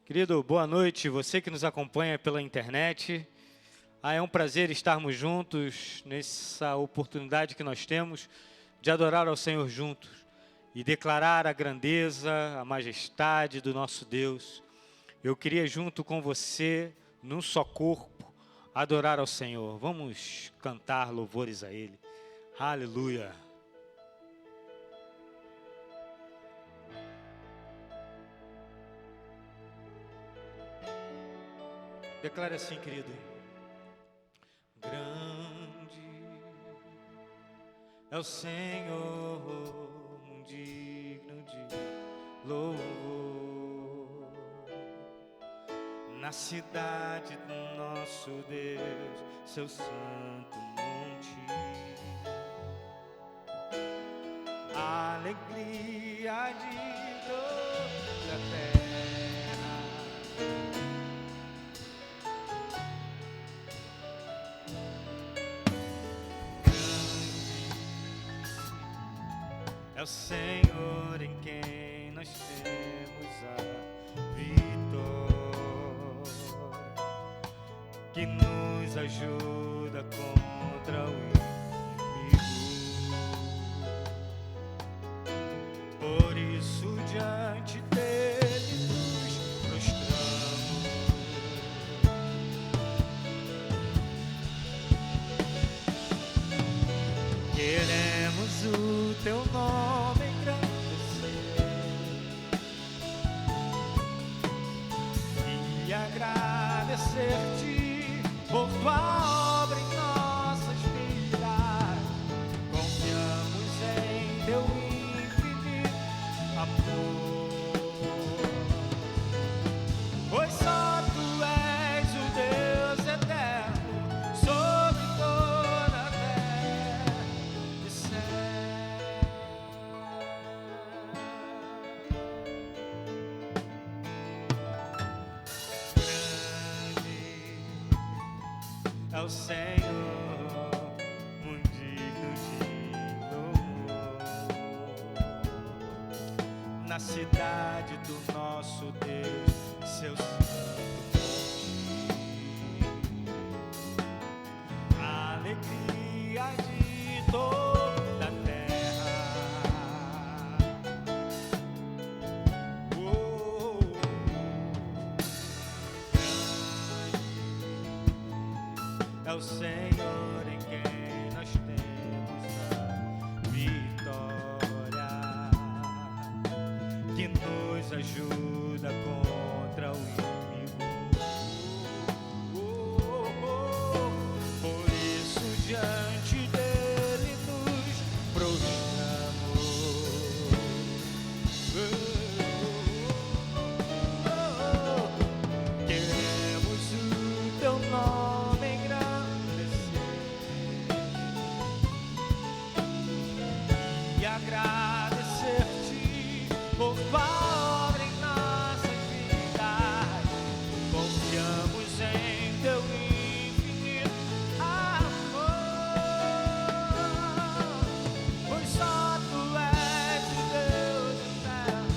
Querido, boa noite, você que nos acompanha pela internet. É um prazer estarmos juntos nessa oportunidade que nós temos de adorar ao Senhor juntos e declarar a grandeza, a majestade do nosso Deus. Eu queria junto com você, num só corpo, adorar ao Senhor. Vamos cantar louvores a Ele. Aleluia. Declare assim, querido. Grande é o Senhor, digno de louvor, na cidade do nosso Deus, seu santo monte. A alegria de toda a terra. É o Senhor em quem nós temos a vitória, que nos ajuda contra o inimigo. Por isso diante dele nos prostramos. Queremos o teu nome engrandecer e agradecer-te por tua obra em nossas vidas. Confiamos em teu infinito amor, pois só tu és o Deus eterno sobre toda a terra e céu. Grande é o Senhor, muito digno de louvor, na cidade do nosso Deus, seu santo monte. A alegria de toda a terra. Oh, grande é o Senhor em quem nós temos a vitória, que nos ajuda contra o inimigo. Por isso diante dele nos prostramos. Queremos o teu nome engrandecer e agradecer-te por tua obra em nossas vidas. Confiamos em teu infinito amor, pois só tu és o Deus eterno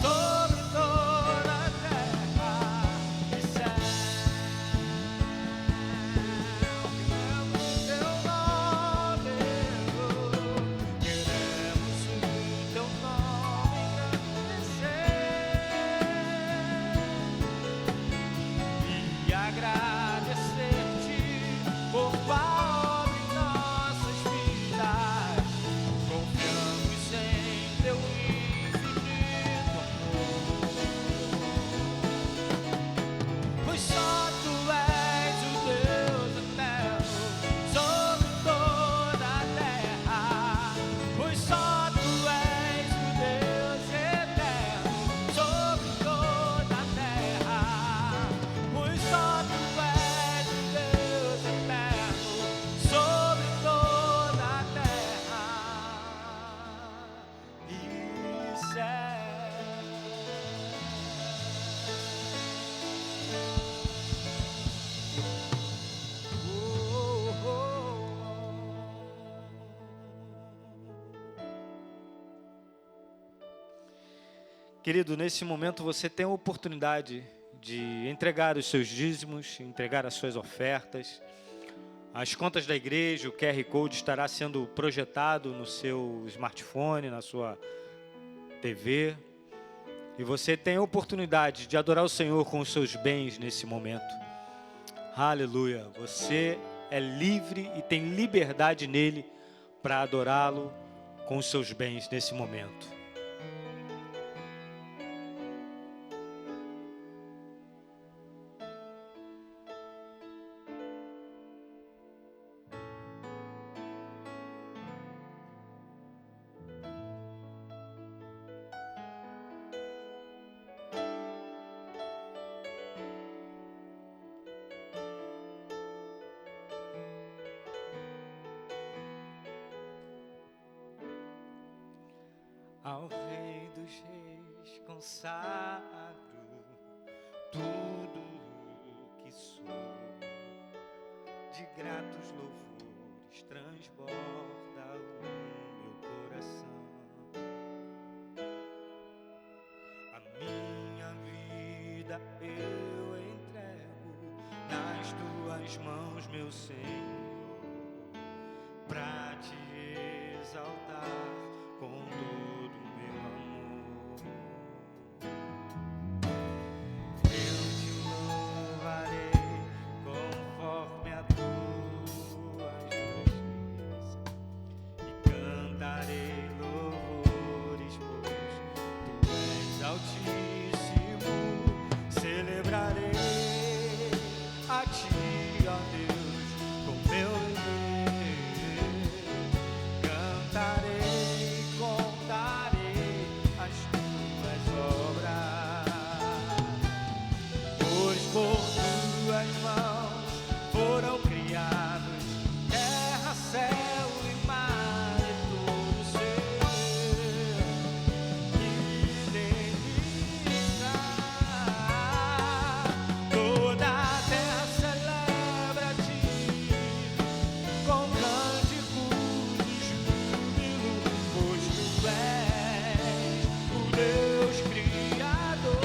sobre toda a terra e céu. Queremos o teu nome, queremos o teu nome engrandecer e agradecer-te por tua obra em nossas vidas. Confiamos em teu infinito amor, pois só tu és o Deus eterno sobre toda a terra. Pois só tu és o Deus eterno sobre toda a terra. Pois só tu és o Deus eterno sobre toda a terra e céu. Querido, nesse momento você tem a oportunidade de entregar os seus dízimos, entregar as suas ofertas. As contas da igreja, o QR Code estará sendo projetado no seu smartphone, na sua TV. E você tem a oportunidade de adorar o Senhor com os seus bens nesse momento. Aleluia! Você é livre e tem liberdade nele para adorá-lo com os seus bens nesse momento. Ao Rei dos Reis consagro tudo o que sou, de gratos louvores transborda o meu coração. A minha vida eu entrego nas tuas mãos, meu Senhor, pra te exaltar com todo o meu amor. Eu te louvarei conforme a tua justiça e cantarei louvores, pois tu és altíssimo. Celebrarei a ti, ó Deus, com meu viver. Cantarei, por tuas mãos foram criados terra, céu e mar e todo ser que nele está. Toda a terra celebra a ti com cânticos de júbilo, pois tu és o Deus Criador.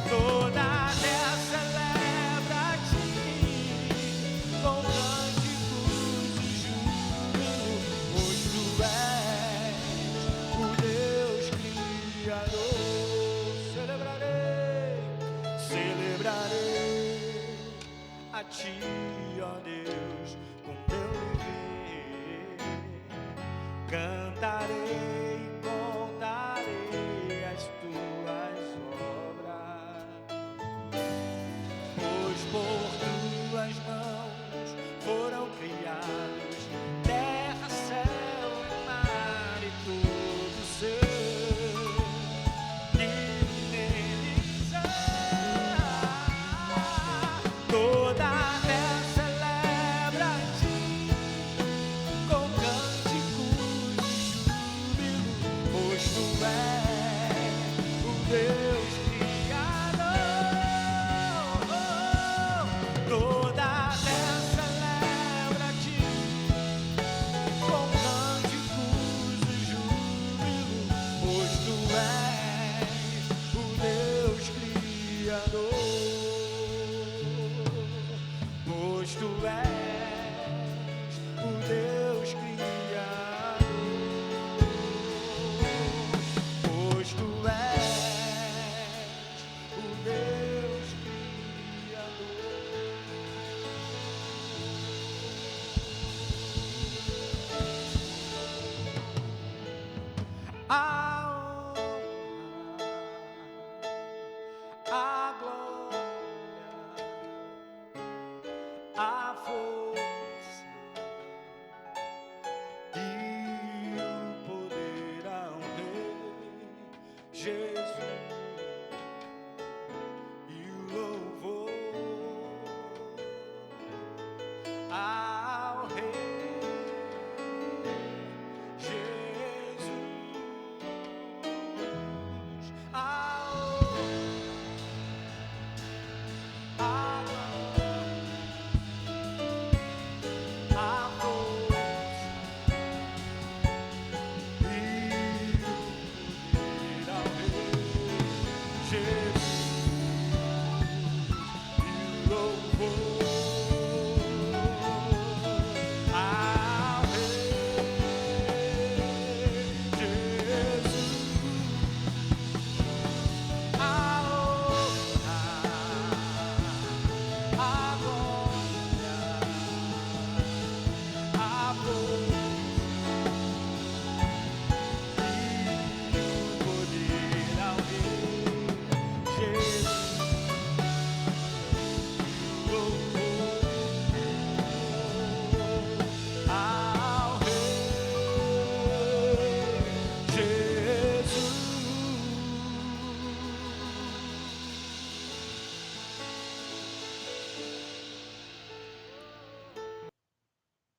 Toda a terra celebra a ti com cânticos de júbilo, pois tu és o Deus Criador. Celebrarei a ti, ó Deus, com meu viver. Cantarei e contarei as tuas obras, pois por tuas mãos foram criados terra, céu e mar e todo ser que neles há. Toda a terra celebra a ti com cânticos de júbilo,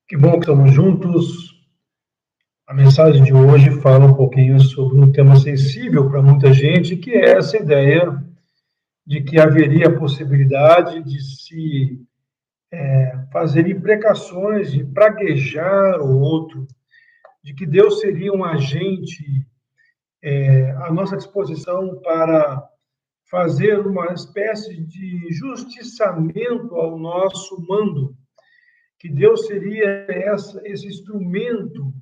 Que bom que estamos juntos. A mensagem de hoje fala um pouquinho sobre um tema sensível para muita gente, que é essa ideia de que haveria a possibilidade de se fazer imprecações, de praguejar o outro, de que Deus seria um agente à nossa disposição para fazer uma espécie de justiçamento ao nosso mando, que Deus seria esse instrumento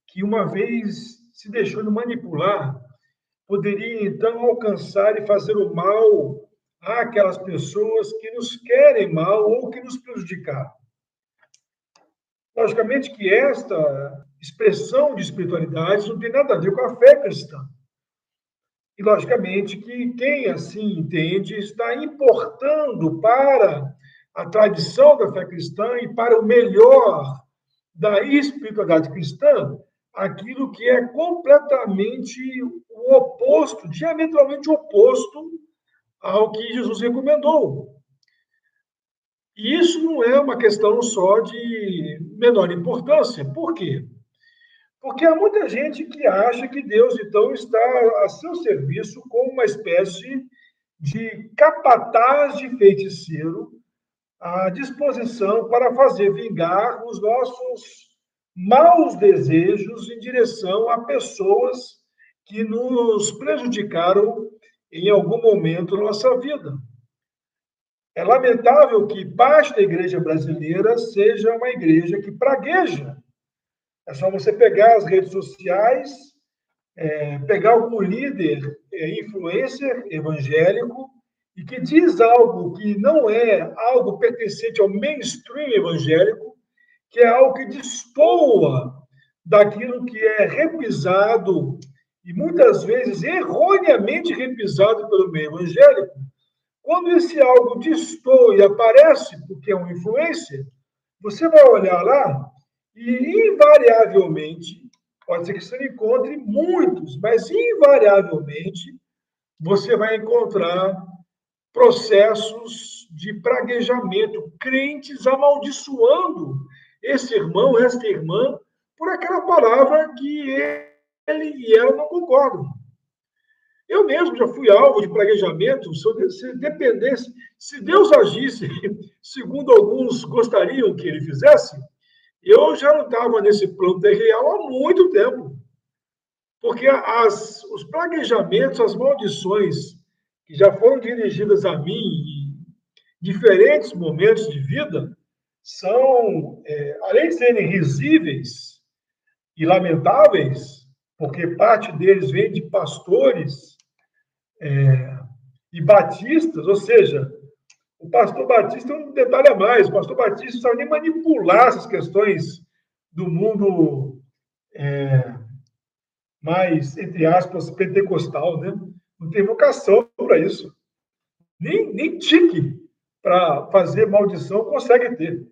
que, uma vez se deixou de manipular, poderia então alcançar e fazer o mal àquelas pessoas que nos querem mal ou que nos prejudicaram. Logicamente que esta expressão de espiritualidade não tem nada a ver com a fé cristã. E, logicamente, que quem assim entende está importando para a tradição da fé cristã e para o melhor da espiritualidade cristã aquilo que é completamente o oposto, diametralmente oposto ao que Jesus recomendou. E isso não é uma questão só de menor importância. Por quê? Porque há muita gente que acha que Deus, então, está a seu serviço como uma espécie de capataz de feiticeiro à disposição para fazer vingar os nossos maus desejos em direção a pessoas que nos prejudicaram em algum momento da nossa vida. É lamentável que parte da igreja brasileira seja uma igreja que pragueja. É só você pegar as redes sociais, pegar algum líder, influencer evangélico, e que diz algo que não é algo pertencente ao mainstream evangélico, que é algo que destoa daquilo que é repisado, e muitas vezes erroneamente repisado pelo meio evangélico. Quando esse algo destoa e aparece porque é um influencer, você vai olhar lá e, invariavelmente, pode ser que você encontre muitos, mas, invariavelmente, você vai encontrar processos de praguejamento, crentes amaldiçoando esse irmão, esta irmã, por aquela palavra que ele e ela não concordam. Eu mesmo já fui alvo de praguejamento, se dependesse, se Deus agisse segundo alguns gostariam que ele fizesse, eu já não estava nesse plano terrenal há muito tempo. Porque os praguejamentos, as maldições que já foram dirigidas a mim em diferentes momentos de vida, são, além de serem risíveis e lamentáveis, porque parte deles vem de pastores e batistas, ou seja, o pastor batista é um detalhe a mais, o pastor batista não sabe nem manipular essas questões do mundo mais, entre aspas, pentecostal, né? Não tem vocação para isso. Nem tique para fazer maldição consegue ter.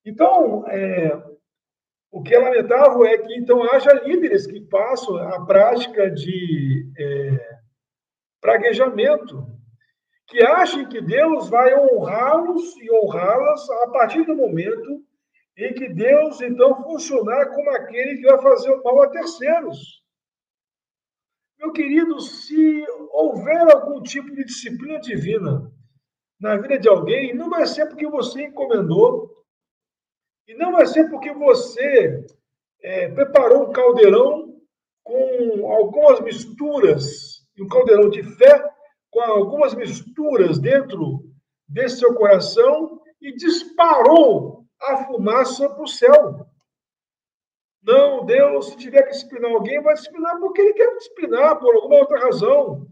Então, o que é lamentável é que, então, haja líderes que passam a prática de praguejamento, que achem que Deus vai honrá-los e honrá-las a partir do momento em que Deus, então, funcionar como aquele que vai fazer o mal a terceiros. Meu querido, se houver algum tipo de disciplina divina na vida de alguém, não vai ser porque você encomendou, e não vai ser porque você preparou um caldeirão com algumas misturas, um caldeirão de fé, com algumas misturas dentro desse seu coração e disparou a fumaça para o céu. Não, Deus, se tiver que disciplinar alguém, vai disciplinar porque ele quer disciplinar por alguma outra razão.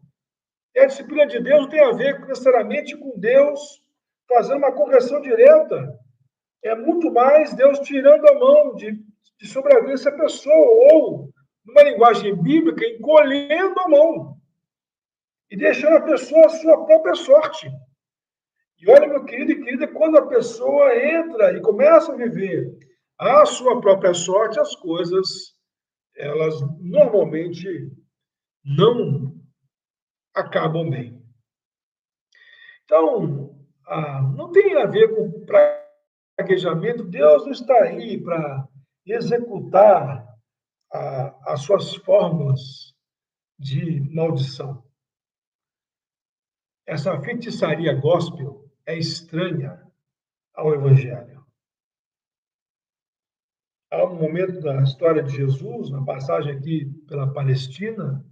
E a disciplina de Deus não tem a ver necessariamente com Deus fazendo uma correção direta. É muito mais Deus tirando a mão de sobre a vida dessa pessoa, ou, numa linguagem bíblica, encolhendo a mão e deixando a pessoa a sua própria sorte. E olha, meu querido e querida, quando a pessoa entra e começa a viver a sua própria sorte, as coisas, elas normalmente não acabam bem. Então, não tem a ver com gaguejamento, Deus não está aí para executar as suas fórmulas de maldição. Essa feitiçaria gospel é estranha ao Evangelho. Há um momento da história de Jesus, na passagem aqui pela Palestina,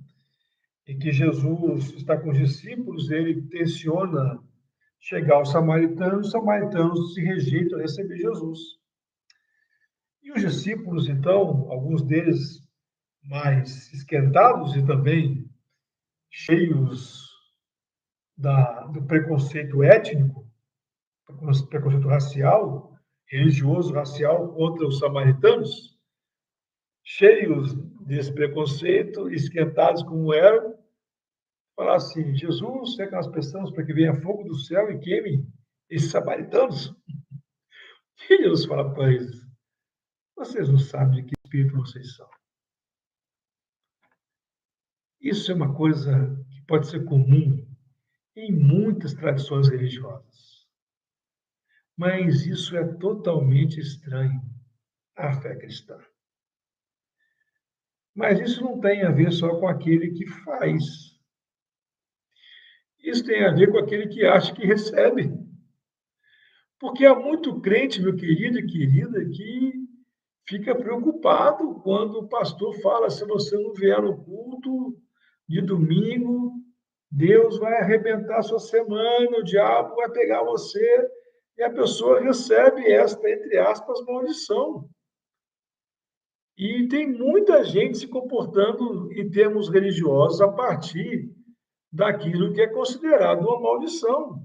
em que Jesus está com os discípulos, ele intenciona chegar aos samaritanos, os samaritanos se rejeitam a receber Jesus. E os discípulos, então, alguns deles mais esquentados e também cheios do preconceito étnico, preconceito racial, religioso, racial contra os samaritanos, cheios desse preconceito, esquentados como eram, falar assim: Jesus, será que nós pensamos para que venha fogo do céu e queime esses samaritanos? E Jesus fala para eles: vocês não sabem de que espírito vocês são. Isso é uma coisa que pode ser comum em muitas tradições religiosas. Mas isso é totalmente estranho à fé cristã. Mas isso não tem a ver só com aquele que faz. Isso tem a ver com aquele que acha que recebe. Porque há muito crente, meu querido e querida, que fica preocupado quando o pastor fala: se você não vier no culto de domingo, Deus vai arrebentar a sua semana, o diabo vai pegar você, e a pessoa recebe esta, entre aspas, maldição. E tem muita gente se comportando em termos religiosos a partir daquilo que é considerado uma maldição.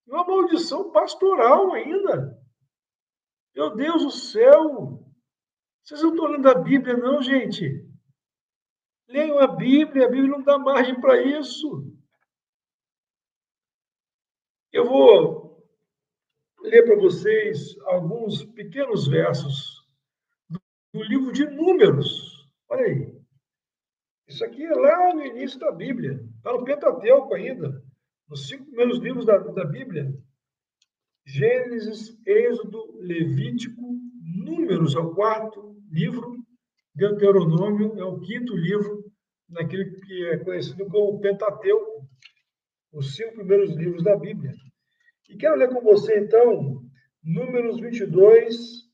Uma maldição pastoral ainda. Meu Deus do céu! Vocês não estão lendo a Bíblia, não, gente? Leiam a Bíblia não dá margem para isso. Eu vou ler para vocês alguns pequenos versos do livro de Números. Olha aí. Isso aqui é lá no início da Bíblia. Está no Pentateuco ainda. Nos 5 primeiros livros da Bíblia. Gênesis, Êxodo, Levítico, Números é o 4º livro, Deuteronômio é o 5º livro, naquele que é conhecido como Pentateuco, os 5 primeiros livros da Bíblia. E quero ler com você, então, Números 22,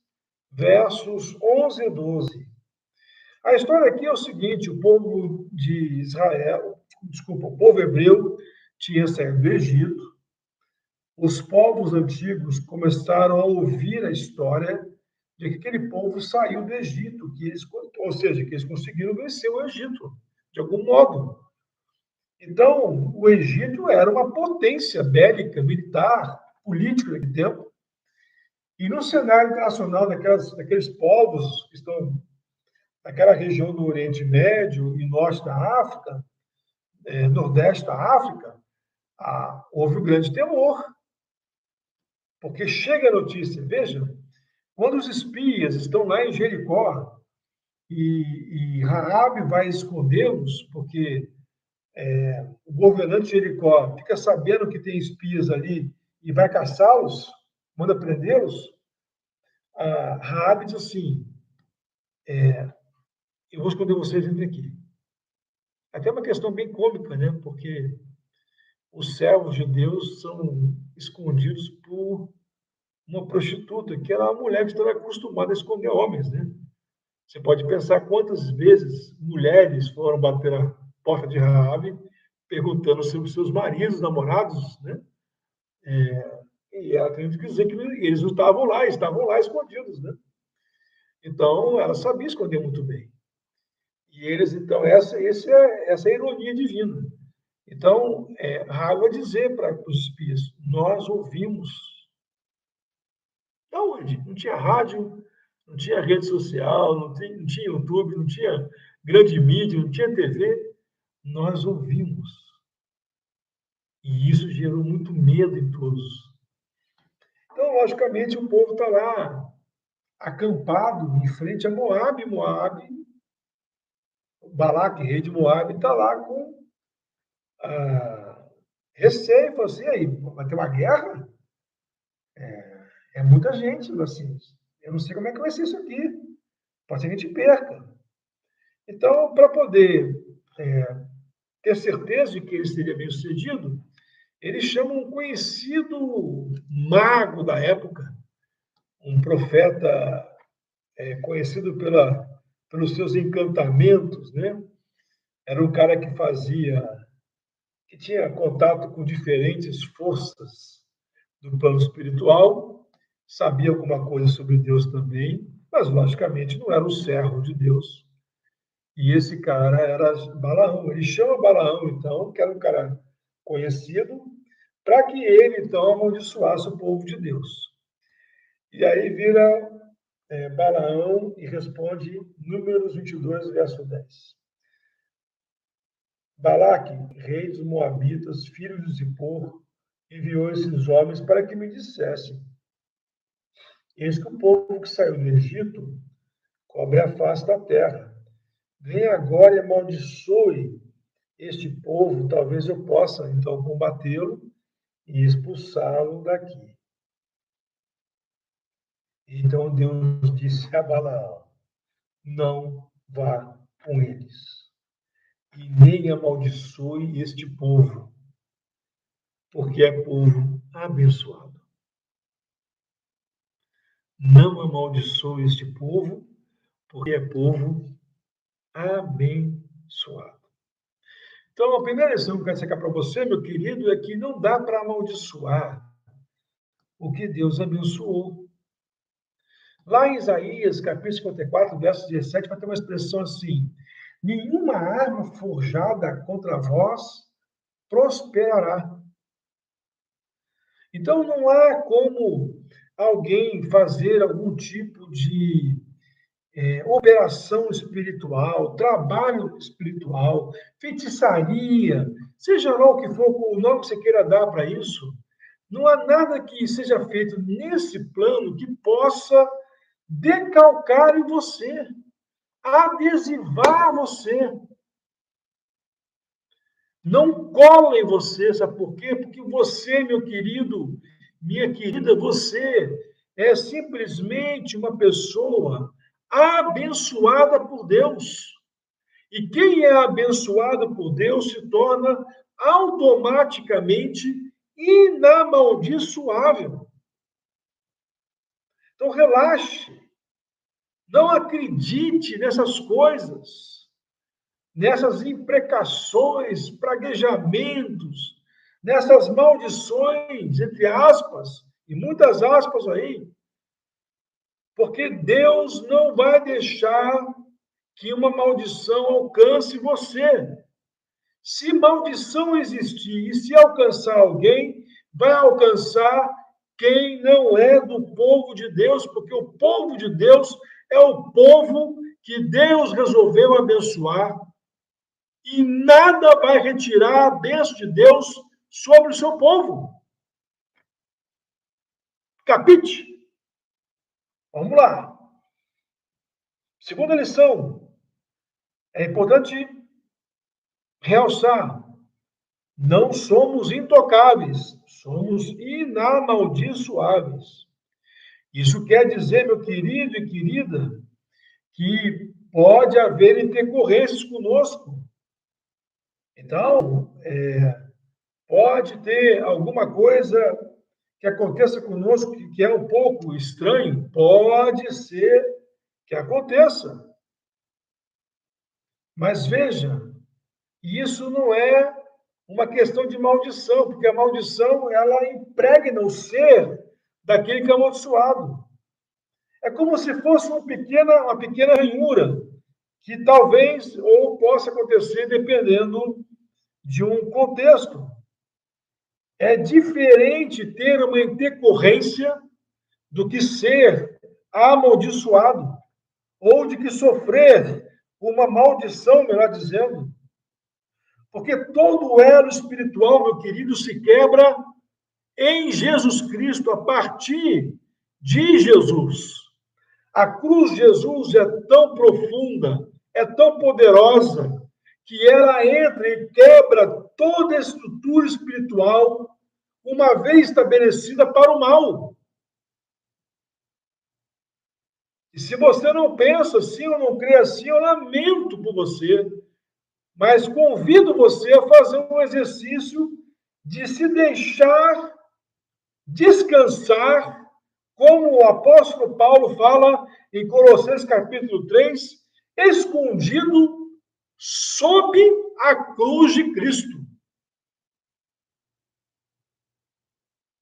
versos 11 e 12. A história aqui é o seguinte: o povo de Israel, o povo hebreu tinha saído do Egito. Os povos antigos começaram a ouvir a história de que aquele povo saiu do Egito, ou seja, que eles conseguiram vencer o Egito, de algum modo. Então, o Egito era uma potência bélica, militar, política naquele tempo. E no cenário internacional daqueles povos que estão naquela região do Oriente Médio e norte da África, nordeste da África, houve um grande temor. Porque chega a notícia, veja, quando os espias estão lá em Jericó e Raabe vai escondê-los, porque o governante de Jericó fica sabendo que tem espias ali e vai caçá-los, manda prendê-los, Raabe diz assim: eu vou esconder vocês, entre aqui. Até uma questão bem cômica, né? Porque os servos de Deus são escondidos por uma prostituta, que era uma mulher que estava acostumada a esconder homens, né? Você pode pensar quantas vezes mulheres foram bater na porta de Raabe perguntando sobre seus maridos, namorados, né? E ela tem que dizer que eles não estavam lá escondidos, né? Então, ela sabia esconder muito bem. E eles, então, essa é a ironia divina. Então, Raabe vai dizer para os espias: nós ouvimos. Da onde? Não tinha rádio, não tinha rede social, não tinha YouTube, não tinha grande mídia, não tinha TV. Nós ouvimos. E isso gerou muito medo em todos. Então, logicamente, o povo está lá acampado em frente a Moabe. Balaque, rei de Moabe, está lá com receio. Falou assim: aí, vai ter uma guerra? É muita gente, assim. Eu não sei como é que vai ser isso aqui. Pode ser que a gente perca. Então, para poder ter certeza de que ele seria bem sucedido, ele chama um conhecido mago da época, um profeta conhecido pelos seus encantamentos, né? Era um cara que tinha contato com diferentes forças do plano espiritual, sabia alguma coisa sobre Deus também, mas logicamente não era um servo de Deus. E esse cara era Balaão. Ele chama Balaão, então, que era um cara conhecido, para que ele, então, amaldiçoasse o povo de Deus. E aí vira Balaão e responde Números 22, verso 10. Balaque, rei dos Moabitas, filho de Zippor, enviou esses homens para que me dissessem: eis que o povo que saiu do Egito cobre a face da terra. Venha agora e amaldiçoe este povo, talvez eu possa, então, combatê-lo e expulsá-lo daqui. Então Deus disse a Balaão: não vá com eles, e nem amaldiçoe este povo, porque é povo abençoado. Não amaldiçoe este povo, porque é povo abençoado. Então, a primeira lição que eu quero sacar para você, meu querido, é que não dá para amaldiçoar o que Deus abençoou. Lá em Isaías, capítulo 54, verso 17, vai ter uma expressão assim: nenhuma arma forjada contra vós prosperará. Então, não há como alguém fazer algum tipo de operação espiritual, trabalho espiritual, feitiçaria, seja lá o que for, o nome que você queira dar para isso, não há nada que seja feito nesse plano que possa decalcar em você, adesivar você. Não cola em você, sabe por quê? Porque você, meu querido, minha querida, você é simplesmente uma pessoa abençoada por Deus. E quem é abençoado por Deus se torna automaticamente inamaldiçoável. Então, relaxe. Não acredite nessas coisas, nessas imprecações, praguejamentos, nessas maldições, entre aspas, e muitas aspas aí, porque Deus não vai deixar que uma maldição alcance você. Se maldição existir e se alcançar alguém, vai alcançar quem não é do povo de Deus, porque o povo de Deus é o povo que Deus resolveu abençoar. E nada vai retirar a bênção de Deus sobre o seu povo. Capite? Vamos lá. Segunda lição. É importante realçar. Não somos intocáveis, somos inamaldiçoáveis. Isso quer dizer, meu querido e querida, que pode haver intercorrências conosco. Então, pode ter alguma coisa que aconteça conosco que é um pouco estranho, pode ser que aconteça. Mas veja, isso não é uma questão de maldição, porque a maldição ela impregna o ser daquele que é amaldiçoado. É como se fosse uma pequena ranhura, que talvez ou possa acontecer dependendo de um contexto. É diferente ter uma intercorrência do que ser amaldiçoado, ou de que sofrer uma maldição, melhor dizendo. Porque todo elo espiritual, meu querido, se quebra em Jesus Cristo, a partir de Jesus. A cruz de Jesus é tão profunda, é tão poderosa, que ela entra e quebra toda a estrutura espiritual, uma vez estabelecida para o mal. E se você não pensa assim ou não crê assim, eu lamento por você, mas convido você a fazer um exercício de se deixar descansar, como o apóstolo Paulo fala em Colossenses capítulo 3, escondido sob a cruz de Cristo.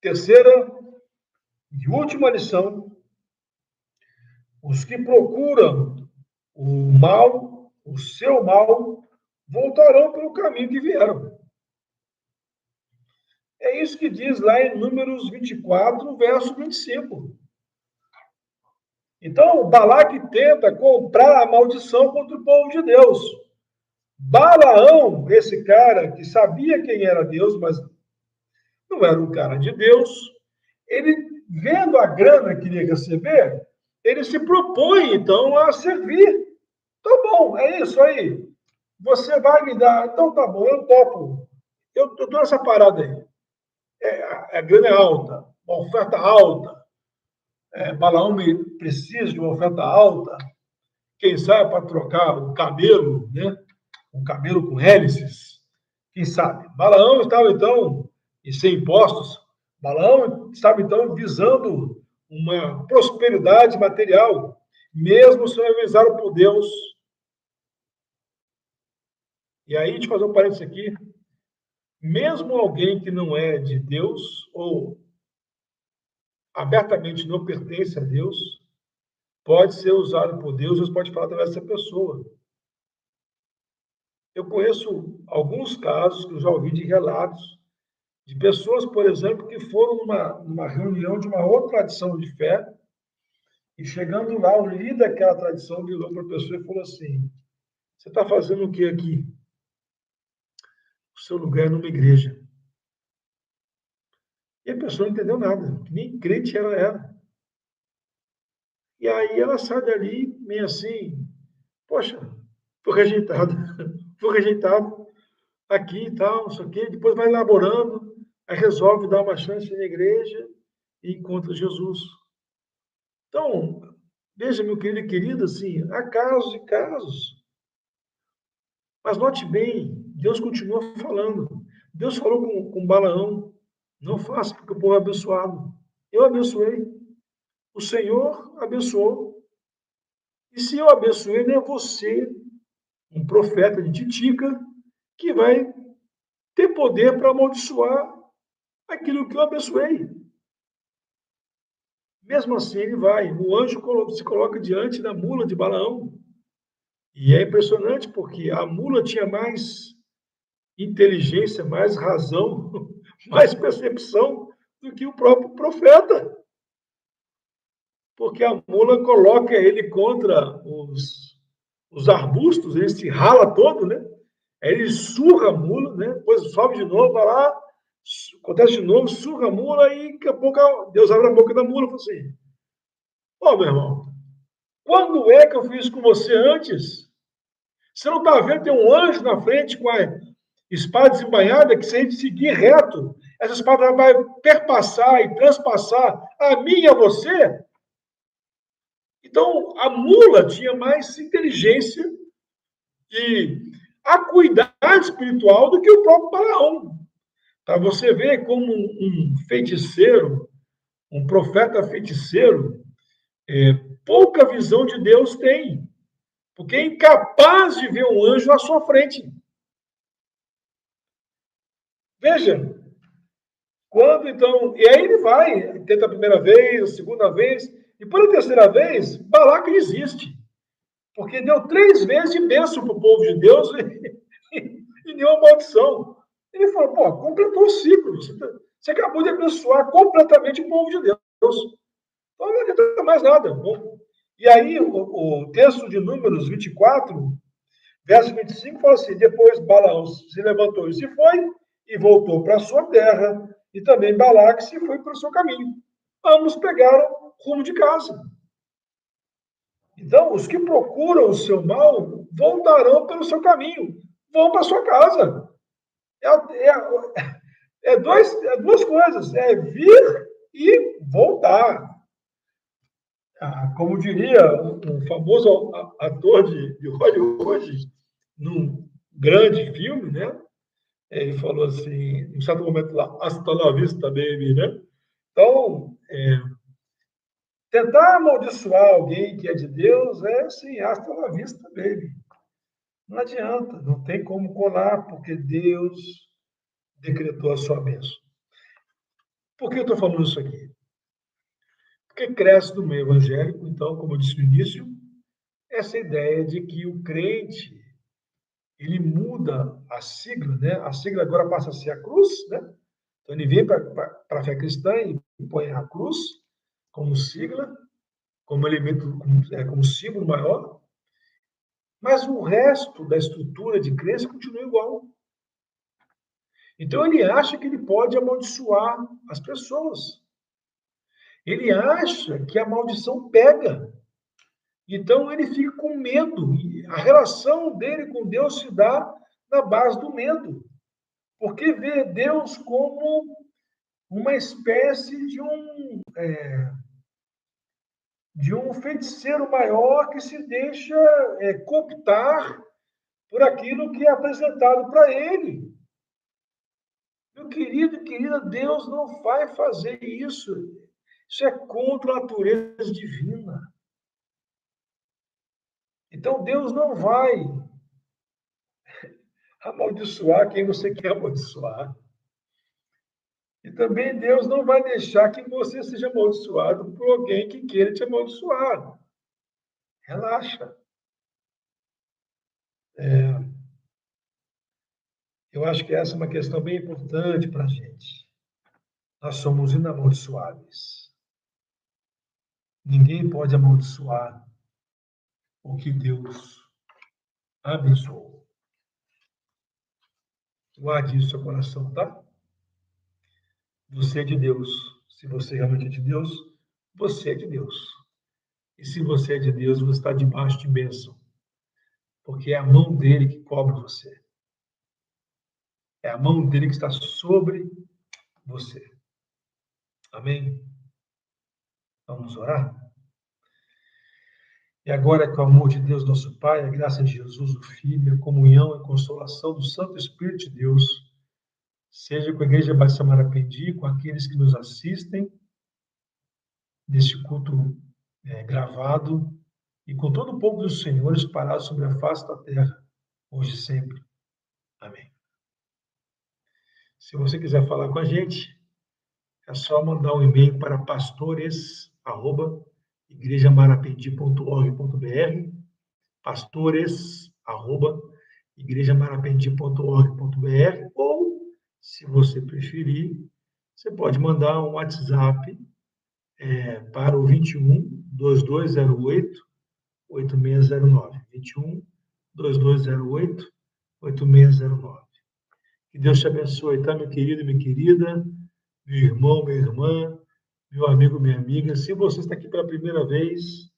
Terceira e última lição: os que procuram o mal, o seu mal, voltarão pelo caminho que vieram. É isso que diz lá em Números 24, verso 25. Então, Balaque tenta comprar a maldição contra o povo de Deus. Balaão, esse cara que sabia quem era Deus, mas não era um cara de Deus, ele, vendo a grana que iria receber, ele se propõe, então, a servir. Tá bom, é isso aí. Você vai me dar. Então tá bom, eu topo. Eu dou essa parada aí. A grana é alta, uma oferta alta. Balaão precisa de uma oferta alta. Quem sabe para trocar o camelo, né? Um camelo com hélices. Quem sabe? Balaão estava, então, e sem impostos, Balaão estava, então, visando uma prosperidade material, mesmo sendo avisado por Deus. E aí, deixa eu fazer um parênteses aqui. Mesmo alguém que não é de Deus, ou abertamente não pertence a Deus, pode ser usado por Deus, Deus pode falar através dessa pessoa. Eu conheço alguns casos que eu já ouvi de relatos de pessoas, por exemplo, que foram numa reunião de uma outra tradição de fé, e chegando lá, o líder daquela tradição virou para a pessoa e falou assim: você está fazendo o que aqui? O seu lugar é numa igreja. E a pessoa não entendeu nada, nem crente ela era. E aí ela sai dali meio assim: poxa, fui rejeitado, fui rejeitado aqui e tal, não sei o quê. Depois vai elaborando, aí resolve dar uma chance na igreja e encontra Jesus. Então, veja, meu querido e querida, assim, há casos e casos. Mas note bem, Deus continua falando. Deus falou com Balaão: não faça, porque o povo é abençoado. Eu abençoei. O Senhor abençoou. E se eu abençoei, não é você, um profeta de Titica, que vai ter poder para amaldiçoar aquilo que eu abençoei. Mesmo assim, ele vai. O anjo se coloca diante da mula de Balaão. E é impressionante porque a mula tinha mais inteligência, mais razão, mais percepção do que o próprio profeta. Porque a mula coloca ele contra os arbustos, ele se rala todo, né? Aí ele surra a mula, né? Depois sobe de novo, vai lá, acontece de novo, surra a mula e daqui a pouco Deus abre a boca da mula e fala assim: ó, meu irmão, quando é que eu fiz com você antes? Você não está vendo, tem um anjo na frente com a espada desembainhada, que se a gente seguir reto, essa espada vai perpassar e transpassar a mim e a você. Então, a mula tinha mais inteligência e acuidade espiritual do que o próprio Balaão. Para você ver como um feiticeiro, um profeta feiticeiro, pouca visão de Deus tem, porque é incapaz de ver um anjo à sua frente. Veja, quando então. E aí ele vai, tenta a primeira vez, a segunda vez, e pela terceira vez, Balaque desiste. Porque deu 3 vezes de bênção para o povo de Deus e deu uma maldição. Ele falou: pô, completou o ciclo. Você acabou de abençoar completamente o povo de Deus. Então não adianta mais nada. E aí, o texto de Números 24, verso 25, fala assim: depois Balaão se levantou e se foi, e voltou para a sua terra, e também Balaque se foi para o seu caminho. Ambos pegaram rumo de casa. Então, os que procuram o seu mal voltarão pelo seu caminho, vão para a sua casa. É duas coisas: é vir e voltar. Como diria um famoso ator de Hollywood, num grande filme, né? Ele falou assim, em certo momento lá, hasta la vista, baby, né? Então, tentar amaldiçoar alguém que é de Deus é assim, hasta la vista, baby. Não adianta, não tem como colar, porque Deus decretou a sua bênção. Por que eu estou falando isso aqui? Porque cresce no meio evangélico, então, como eu disse no início, essa ideia de que o crente ele muda a sigla, né? A sigla agora passa a ser a cruz, né? Então ele vem para a fé cristã e põe a cruz como sigla, como elemento, como símbolo maior, mas o resto da estrutura de crença continua igual. Então ele acha que ele pode amaldiçoar as pessoas. Ele acha que a maldição pega. Então ele fica com medo. E a relação dele com Deus se dá na base do medo. Porque vê Deus como uma espécie de um feiticeiro maior que se deixa cooptar por aquilo que é apresentado para ele. Meu querido e querida, Deus não vai fazer isso. Isso é contra a natureza divina. Então, Deus não vai amaldiçoar quem você quer amaldiçoar. E também Deus não vai deixar que você seja amaldiçoado por alguém que queira te amaldiçoar. Relaxa. Eu acho que essa é uma questão bem importante para a gente. Nós somos inamaldiçoáveis. Ninguém pode amaldiçoar o que Deus abençoou. Guarde isso no seu coração, tá? Você é de Deus. Se você realmente é de Deus, você é de Deus. E se você é de Deus, você está debaixo de bênção. Porque é a mão dele que cobre você. É a mão dele que está sobre você. Amém? Vamos orar? E agora, com o amor de Deus, nosso Pai, a graça de Jesus, o Filho, a comunhão e a consolação do Santo Espírito de Deus, seja com a Igreja Batista Marapendi, com aqueles que nos assistem neste culto gravado, e com todo o povo do Senhor espalhado sobre a face da terra, hoje e sempre. Amém. Se você quiser falar com a gente, é só mandar um e-mail para pastores@igrejamarapendi.org.br, pastores@igrejamarapendi.org.br, ou, se você preferir, você pode mandar um WhatsApp para o 21 2208 8609. 21 2208 8609. Que Deus te abençoe, tá, meu querido e minha querida, meu irmão, minha irmã, meu amigo, minha amiga. Se você está aqui pela primeira vez,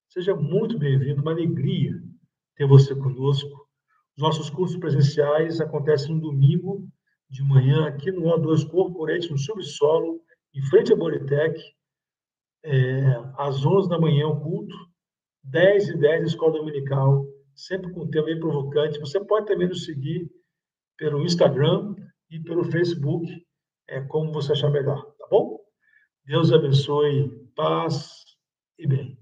seja muito bem-vindo, uma alegria ter você conosco. Os nossos cursos presenciais acontecem no domingo de manhã, aqui no O2 Corporate, no subsolo, em frente à Boritec, às 11 da manhã, o culto, 10h10, Escola Dominical, sempre com um tema bem provocante. Você pode também nos seguir pelo Instagram e pelo Facebook, como você achar melhor, tá bom? Deus abençoe, paz e bem.